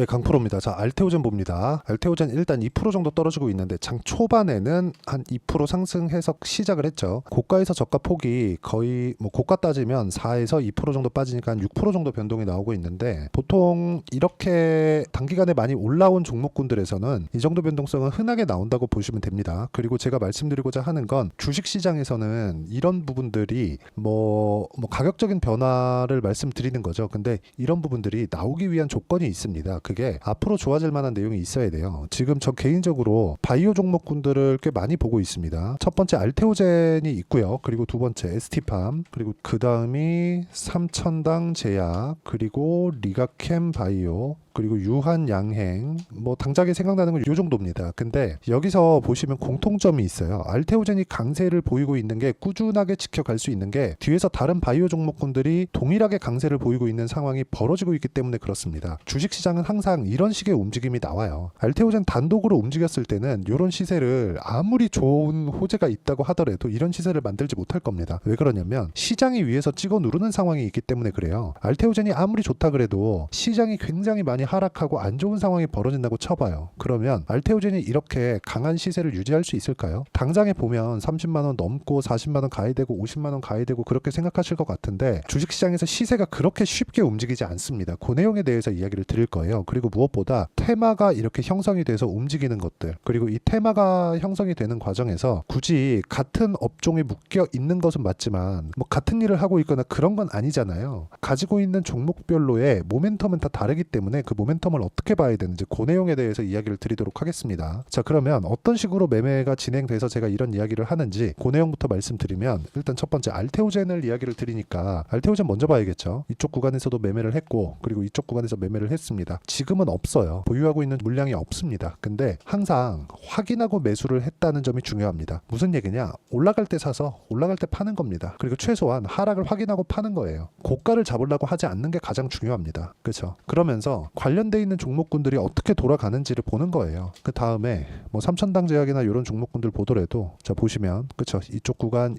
네, 강프로입니다. 자, 알테오젠 봅니다. 알테오젠 일단 2% 정도 떨어지고 있는데 장 초반에는 한 2% 상승해서 시작을 했죠. 고가에서 저가 폭이 거의 뭐 고가 따지면 4에서 2% 정도 빠지니까 한 6% 정도 변동이 나오고 있는데, 보통 이렇게 단기간에 많이 올라온 종목군들에서는 이 정도 변동성은 흔하게 나온다고 보시면 됩니다. 그리고 제가 말씀드리고자 하는 건, 주식시장에서는 이런 부분들이 뭐 가격적인 변화를 말씀드리는 거죠. 근데 이런 부분들이 나오기 위한 조건이 있습니다. 그게 앞으로 좋아질 만한 내용이 있어야 돼요. 지금 저 개인적으로 바이오 종목군들을 꽤 많이 보고 있습니다. 첫 번째 알테오젠이 있고요. 그리고 두 번째 ST팜, 그리고 그 다음이 삼천당 제약, 그리고 리가캠 바이오, 그리고 유한양행, 뭐 당장에 생각나는 건 이 정도입니다. 근데 여기서 보시면 공통점이 있어요. 알테오젠이 강세를 보이고 있는 게, 꾸준하게 지켜갈 수 있는 게, 뒤에서 다른 바이오 종목군들이 동일하게 강세를 보이고 있는 상황이 벌어지고 있기 때문에 그렇습니다. 주식시장은 항상 이런 식의 움직임이 나와요. 알테오젠 단독으로 움직였을 때는 이런 시세를, 아무리 좋은 호재가 있다고 하더라도 이런 시세를 만들지 못할 겁니다. 왜 그러냐면 시장이 위에서 찍어 누르는 상황이 있기 때문에 그래요. 알테오젠이 아무리 좋다 그래도 시장이 굉장히 많이 하락하고 안 좋은 상황이 벌어진다고 쳐봐요. 그러면 알테오젠이 이렇게 강한 시세를 유지할 수 있을까요? 당장에 보면 30만원 넘고 40만원 가야 되고 50만원 가야 되고 그렇게 생각하실 것 같은데, 주식시장에서 시세가 그렇게 쉽게 움직이지 않습니다. 그 내용에 대해서 이야기를 드릴 거예요. 그리고 무엇보다 테마가 이렇게 형성이 돼서 움직이는 것들, 그리고 이 테마가 형성이 되는 과정에서 굳이 같은 업종에 묶여 있는 것은 맞지만 뭐 같은 일을 하고 있거나 그런 건 아니잖아요. 가지고 있는 종목별로의 모멘텀은 다 다르기 때문에 그 모멘텀을 어떻게 봐야 되는지, 그 내용에 대해서 이야기를 드리도록 하겠습니다. 자, 그러면 어떤 식으로 매매가 진행돼서 제가 이런 이야기를 하는지 그 내용부터 말씀드리면, 일단 첫 번째 알테오젠을 이야기를 드리니까 알테오젠 먼저 봐야겠죠. 이쪽 구간에서도 매매를 했고, 그리고 이쪽 구간에서 매매를 했습니다. 지금은 없어요. 보유하고 있는 물량이 없습니다. 근데 항상 확인하고 매수를 했다는 점이 중요합니다. 무슨 얘기냐? 올라갈 때 사서 올라갈 때 파는 겁니다. 그리고 최소한 하락을 확인하고 파는 거예요. 고가를 잡으려고 하지 않는 게 가장 중요합니다. 그렇죠? 그러면서 관련돼 있는 종목군들이 어떻게 돌아가는지를 보는 거예요. 그 다음에 뭐 삼천당 제약이나 이런 종목군들 보더라도, 자 보시면 그렇죠, 이쪽 구간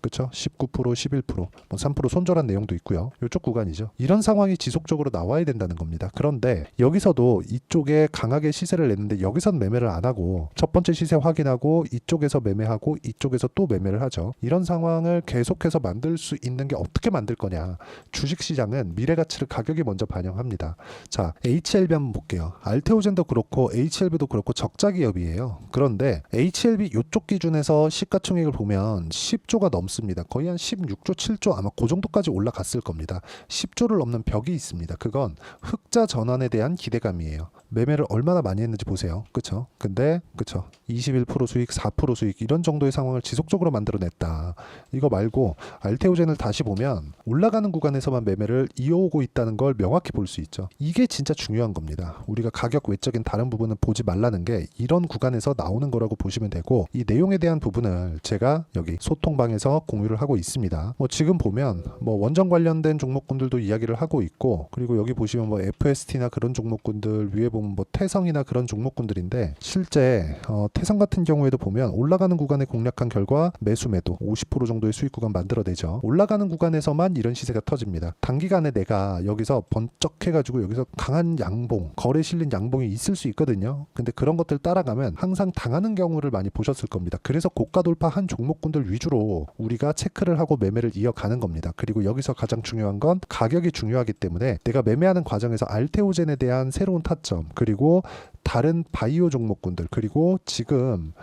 그렇죠, 19% 11% 뭐 3% 손절한 내용도 있고요. 이쪽 구간이죠. 이런 상황이 지속적으로 나와야 된다는 겁니다. 그런데 여기서도 이쪽에 강하게 시세를 냈는데 여기선 매매를 안 하고 첫 번째 시세 확인하고 이쪽에서 매매하고 이쪽에서 또 매매를 하죠. 이런 상황을 계속해서 만들 수 있는 게 어떻게 만들 거냐? 주식시장은 미래가치를 가격이 먼저 반영합니다. 자, HLB 한번 볼게요. 알테오젠도 그렇고 HLB도 그렇고 적자 기업이에요. 그런데 HLB 이쪽 기준에서 시가총액을 보면 10조가 넘습니다. 거의 한 16조, 7조, 아마 그 정도까지 올라갔을 겁니다. 10조를 넘는 벽이 있습니다. 그건 흑자 전환에 대한 기대감이에요. 매매를 얼마나 많이 했는지 보세요. 그쵸? 근데 그쵸, 21% 수익, 4% 수익, 이런 정도의 상황을 지속적으로 만들어냈다. 이거 말고 알테오젠을 다시 보면 올라가는 구간에서만 매매를 이어오고 있다는 걸 명확히 볼 수 있죠. 이게 진짜 중요한 겁니다. 우리가 가격 외적인 다른 부분은 보지 말라는 게 이런 구간에서 나오는 거라고 보시면 되고, 이 내용에 대한 부분을 제가 여기 소통방에서 공유를 하고 있습니다. 뭐 지금 보면 뭐 원전 관련된 종목군들도 이야기를 하고 있고, 그리고 여기 보시면 뭐 FST나 그런 종목군들, 위에 보면 뭐 태성이나 그런 종목군들인데, 실제 태성 같은 경우에도 보면 올라가는 구간에 공략한 결과 매수 매도 50% 정도의 수익 구간 만들어내죠. 올라가는 구간에서만 이런 시세가 터집니다. 단기간에 내가 여기서 번쩍 해가지고 여기서 강한 양봉, 거래 실린 양봉이 있을 수 있거든요. 근데 그런 것들 따라가면 항상 당하는 경우를 많이 보셨을 겁니다. 그래서 고가 돌파한 종목군들 위주로 우리가 체크를 하고 매매를 이어가는 겁니다. 그리고 여기서 가장 중요한 건 가격이 중요하기 때문에 내가 매매하는 과정에서 알테오젠에 대한 새로운 타점, 그리고 다른 바이오 종목군들, 그리고 지금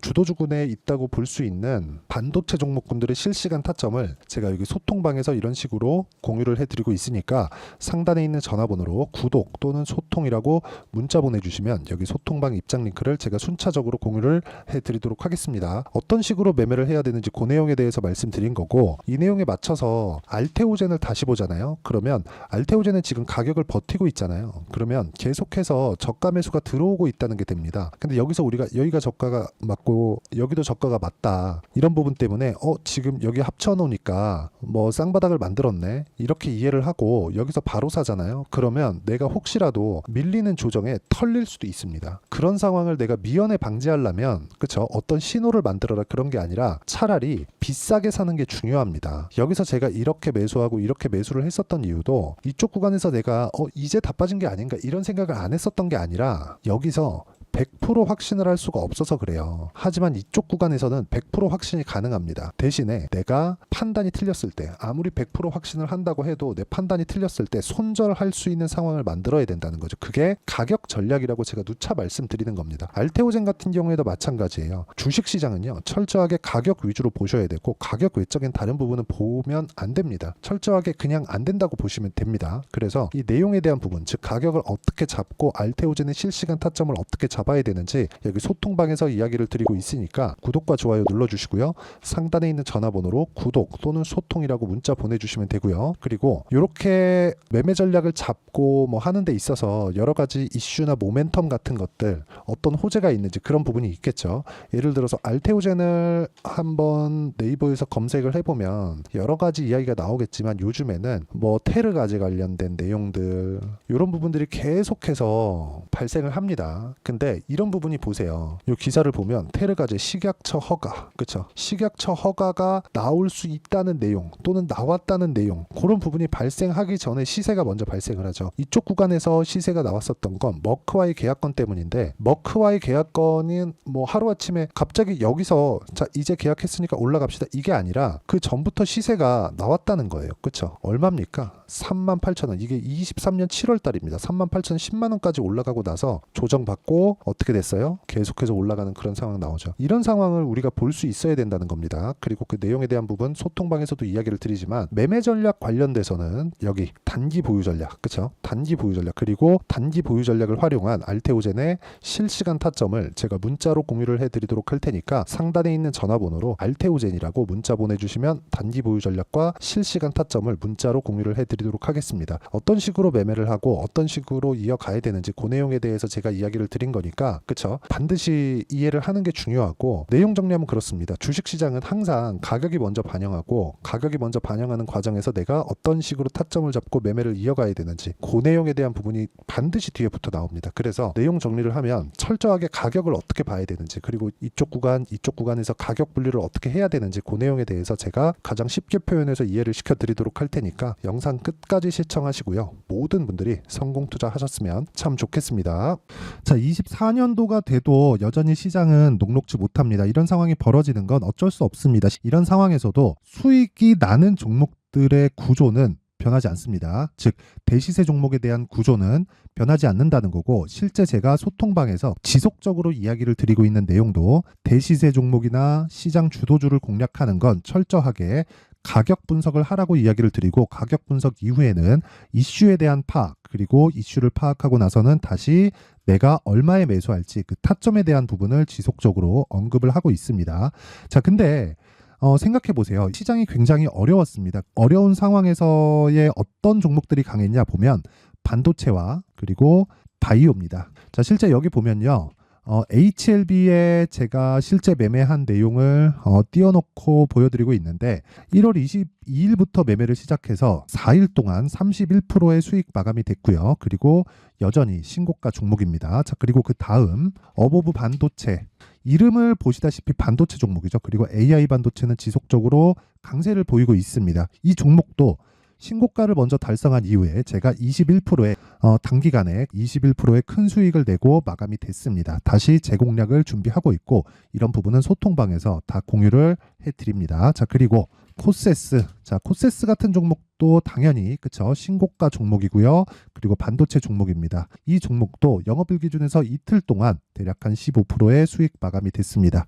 주도주군에 있다고 볼 수 있는 반도체 종목군들의 실시간 타점을 제가 여기 소통방에서 이런 식으로 공유를 해드리고 있으니까, 상단에 있는 전화번호로 구독 또는 소통이라고 문자 보내주시면 여기 소통방 입장 링크를 제가 순차적으로 공유를 해드리도록 하겠습니다. 어떤 식으로 매매를 해야 되는지 그 내용에 대해서 말씀드린 거고, 이 내용에 맞춰서 알테오젠을 다시 보잖아요. 그러면 알테오젠은 지금 가격을 버티고 있잖아요. 그러면 계속해서 저가 매수가 들어오고 있다는 게 됩니다. 근데 여기서 우리가 여기가 저가가 맞고 여기도 저가가 맞다, 이런 부분 때문에 지금 여기 합쳐 놓으니까 뭐 쌍바닥을 만들었네, 이렇게 이해를 하고 여기서 바로 사잖아요. 그러면 내가 혹시라도 밀리는 조정에 털릴 수도 있습니다. 그런 상황을 내가 미연에 방지하려면, 그쵸, 어떤 신호를 만들어라 그런 게 아니라 차라리 비싸게 사는 게 중요합니다. 여기서 제가 이렇게 매수하고 이렇게 매수를 했었던 이유도 이쪽 구간에서 내가 이제 다 빠진 게 아닌가 이런 생각을 안 했었던 게 아니라 여기서 100% 확신을 할 수가 없어서 그래요. 하지만 이쪽 구간에서는 100% 확신이 가능합니다. 대신에 내가 판단이 틀렸을 때 아무리 100% 확신을 한다고 해도 내 판단이 틀렸을 때 손절할 수 있는 상황을 만들어야 된다는 거죠. 그게 가격 전략이라고 제가 누차 말씀드리는 겁니다. 알테오젠 같은 경우에도 마찬가지예요. 주식시장은요. 철저하게 가격 위주로 보셔야 되고 가격 외적인 다른 부분은 보면 안 됩니다. 철저하게 그냥 안 된다고 보시면 됩니다. 그래서 이 내용에 대한 부분, 즉 가격을 어떻게 잡고 알테오젠의 실시간 타점을 어떻게 잡아야 되는지 여기 소통방에서 이야기를 드리고 있으니까 구독과 좋아요 눌러주시고요. 상단에 있는 전화번호로 구독 또는 소통이라고 문자 보내주시면 되고요. 그리고 이렇게 매매 전략을 잡고 뭐 하는 데 있어서 여러 가지 이슈나 모멘텀 같은 것들 어떤 호재가 있는지 그런 부분이 있겠죠. 예를 들어서 알테오젠을 한번 네이버에서 검색을 해보면 여러 가지 이야기가 나오겠지만 요즘에는 뭐 테르가제 관련된 내용들 이런 부분들이 계속해서 발생을 합니다. 근데 이런 부분이 보세요. 이 기사를 보면 테르가제 식약처 허가, 그쵸? 식약처 허가가 나올 수 있다는 내용 또는 나왔다는 내용 그런 부분이 발생하기 전에 시세가 먼저 발생을 하죠. 이쪽 구간에서 시세가 나왔었던 건 머크와의 계약건 때문인데 머크와의 계약건은 뭐 하루아침에 갑자기 여기서 자 이제 계약했으니까 올라갑시다 이게 아니라 그 전부터 시세가 나왔다는 거예요. 그쵸? 얼마입니까? 38,000원. 이게 23년 7월 달입니다. 38,000원 10만 원까지 올라가고 나서 조정받고 어떻게 됐어요? 계속해서 올라가는 그런 상황 나오죠. 이런 상황을 우리가 볼 수 있어야 된다는 겁니다. 그리고 그 내용에 대한 부분 소통방에서도 이야기를 드리지만 매매 전략 관련돼서는 여기 단기 보유 전략, 그렇죠? 단기 보유 전략 그리고 단기 보유 전략을 활용한 알테오젠의 실시간 타점을 제가 문자로 공유를 해드리도록 할 테니까 상단에 있는 전화번호로 알테오젠이라고 문자 보내주시면 단기 보유 전략과 실시간 타점을 문자로 공유를 해드리도록 하겠습니다. 어떤 식으로 매매를 하고 어떤 식으로 이어가야 되는지 그 내용에 대해서 제가 이야기를 드린 거니까 그쵸? 반드시 이해를 하는 게 중요하고 내용 정리하면 그렇습니다. 주식시장은 항상 가격이 먼저 반영하고 가격이 먼저 반영하는 과정에서 내가 어떤 식으로 타점을 잡고 매매를 이어가야 되는지 그 내용에 대한 부분이 반드시 뒤에부터 나옵니다. 그래서 내용 정리를 하면 철저하게 가격을 어떻게 봐야 되는지 그리고 이쪽 구간 이쪽 구간에서 가격 분류를 어떻게 해야 되는지 그 내용에 대해서 제가 가장 쉽게 표현해서 이해를 시켜드리도록 할 테니까 영상 끝까지 시청하시고요. 모든 분들이 성공 투자하셨으면 참 좋겠습니다. 자, 24년도가 돼도 여전히 시장은 녹록지 못합니다. 이런 상황이 벌어지는 건 어쩔 수 없습니다. 이런 상황에서도 수익이 나는 종목들의 구조는 변하지 않습니다. 즉 대시세 종목에 대한 구조는 변하지 않는다는 거고 실제 제가 소통방에서 지속적으로 이야기를 드리고 있는 내용도 대시세 종목이나 시장 주도주를 공략하는 건 철저하게 가격 분석을 하라고 이야기를 드리고 가격 분석 이후에는 이슈에 대한 파악 그리고 이슈를 파악하고 나서는 다시 내가 얼마에 매수할지 그 타점에 대한 부분을 지속적으로 언급을 하고 있습니다. 자, 근데 생각해 보세요. 시장이 굉장히 어려웠습니다. 어려운 상황에서의 어떤 종목들이 강했냐 보면 반도체와 그리고 바이오입니다. 자, 실제 여기 보면요. HLB에 제가 실제 매매한 내용을 띄워놓고 보여드리고 있는데 1월 22일부터 매매를 시작해서 4일 동안 31%의 수익 마감이 됐고요. 그리고 여전히 신고가 종목입니다. 자, 그리고 그 다음 어보브 반도체 이름을 보시다시피 반도체 종목이죠. 그리고 AI 반도체는 지속적으로 강세를 보이고 있습니다. 이 종목도 신고가를 먼저 달성한 이후에 제가 21%의 단기간에 21%의 큰 수익을 내고 마감이 됐습니다. 다시 재공략을 준비하고 있고 이런 부분은 소통방에서 다 공유를 해드립니다. 자, 그리고 코세스. 자, 코세스 같은 종목도 당연히 그쵸 신고가 종목이고요. 그리고 반도체 종목입니다. 이 종목도 영업일 기준에서 이틀 동안 대략 한 15%의 수익 마감이 됐습니다.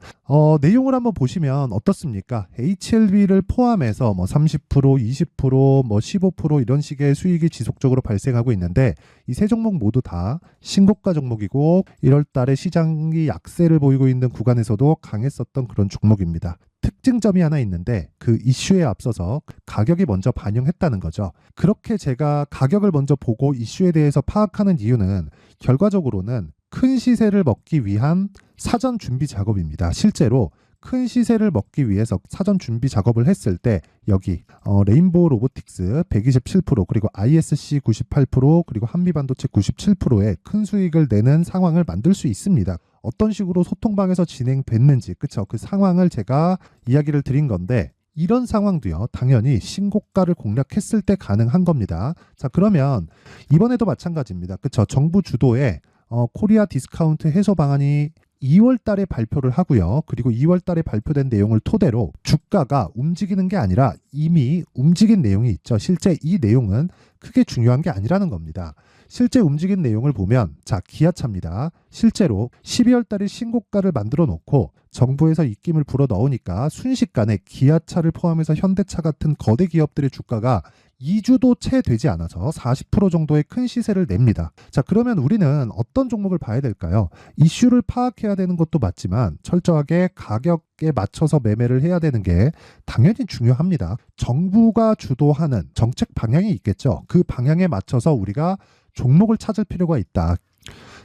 내용을 한번 보시면 어떻습니까? HLB를 포함해서 뭐 30%, 20%, 뭐 15% 이런 식의 수익이 지속적으로 발생하고 있는데 이 세 종목 모두 다 신고가 종목이고 1월 달에 시장이 약세를 보이고 있는 구간에서도 강했었던 그런 종목입니다. 특징점이 하나 있는데 그 이슈에 앞서서 가격이 먼저 반영했다는 거죠. 그렇게 제가 가격을 먼저 보고 이슈에 대해서 파악하는 이유는 결과적으로는 큰 시세를 먹기 위한 사전 준비 작업입니다. 실제로 큰 시세를 먹기 위해서 사전 준비 작업을 했을 때 여기 레인보우 로보틱스 127% 그리고 ISC 98% 그리고 한미반도체 97%의 큰 수익을 내는 상황을 만들 수 있습니다. 어떤 식으로 소통방에서 진행됐는지 그쵸? 그 상황을 제가 이야기를 드린 건데 이런 상황도요 당연히 신고가를 공략했을 때 가능한 겁니다. 자 그러면 이번에도 마찬가지입니다. 그쵸? 정부 주도의 코리아 디스카운트 해소 방안이 2월 달에 발표를 하고요. 그리고 2월 달에 발표된 내용을 토대로 주가가 움직이는 게 아니라 이미 움직인 내용이 있죠. 실제 이 내용은 크게 중요한 게 아니라는 겁니다. 실제 움직인 내용을 보면 자 기아차입니다. 실제로 12월 달에 신고가를 만들어 놓고 정부에서 입김을 불어 넣으니까 순식간에 기아차를 포함해서 현대차 같은 거대 기업들의 주가가 2주도 채 되지 않아서 40% 정도의 큰 시세를 냅니다. 자 그러면 우리는 어떤 종목을 봐야 될까요? 이슈를 파악해야 되는 것도 맞지만 철저하게 가격에 맞춰서 매매를 해야 되는 게 당연히 중요합니다. 정부가 주도하는 정책 방향이 있겠죠. 그 방향에 맞춰서 우리가 종목을 찾을 필요가 있다.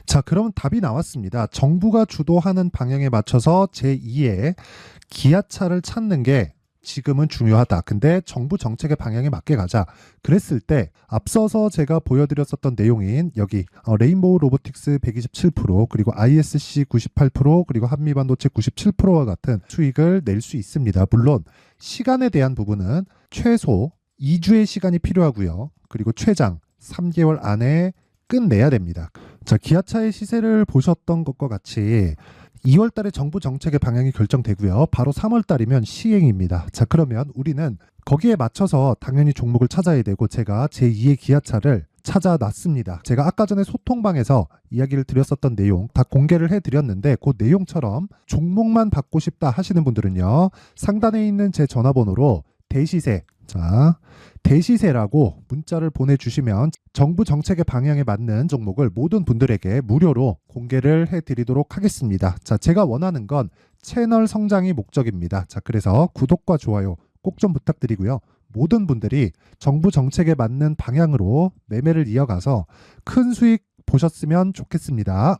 자, 그럼 답이 나왔습니다. 정부가 주도하는 방향에 맞춰서 제2의 기아차를 찾는 게 지금은 중요하다. 근데 정부 정책의 방향에 맞게 가자. 그랬을 때 앞서서 제가 보여드렸었던 내용인 여기 레인보우 로보틱스 127% 그리고 ISC 98% 그리고 한미반도체 97%와 같은 수익을 낼 수 있습니다. 물론 시간에 대한 부분은 최소 2주의 시간이 필요하고요. 그리고 최장 3개월 안에 끝내야 됩니다. 자, 기아차의 시세를 보셨던 것과 같이 2월 달에 정부 정책의 방향이 결정되고요. 바로 3월 달이면 시행입니다. 자, 그러면 우리는 거기에 맞춰서 당연히 종목을 찾아야 되고 제가 제2의 기아차를 찾아놨습니다. 제가 아까 전에 소통방에서 이야기를 드렸었던 내용 다 공개를 해드렸는데 그 내용처럼 종목만 받고 싶다 하시는 분들은요. 상단에 있는 제 전화번호로 대시세 자 대시세라고 문자를 보내주시면 정부 정책의 방향에 맞는 종목을 모든 분들에게 무료로 공개를 해드리도록 하겠습니다. 자, 제가 원하는 건 채널 성장이 목적입니다. 자, 그래서 구독과 좋아요 꼭 좀 부탁드리고요. 모든 분들이 정부 정책에 맞는 방향으로 매매를 이어가서 큰 수익 보셨으면 좋겠습니다.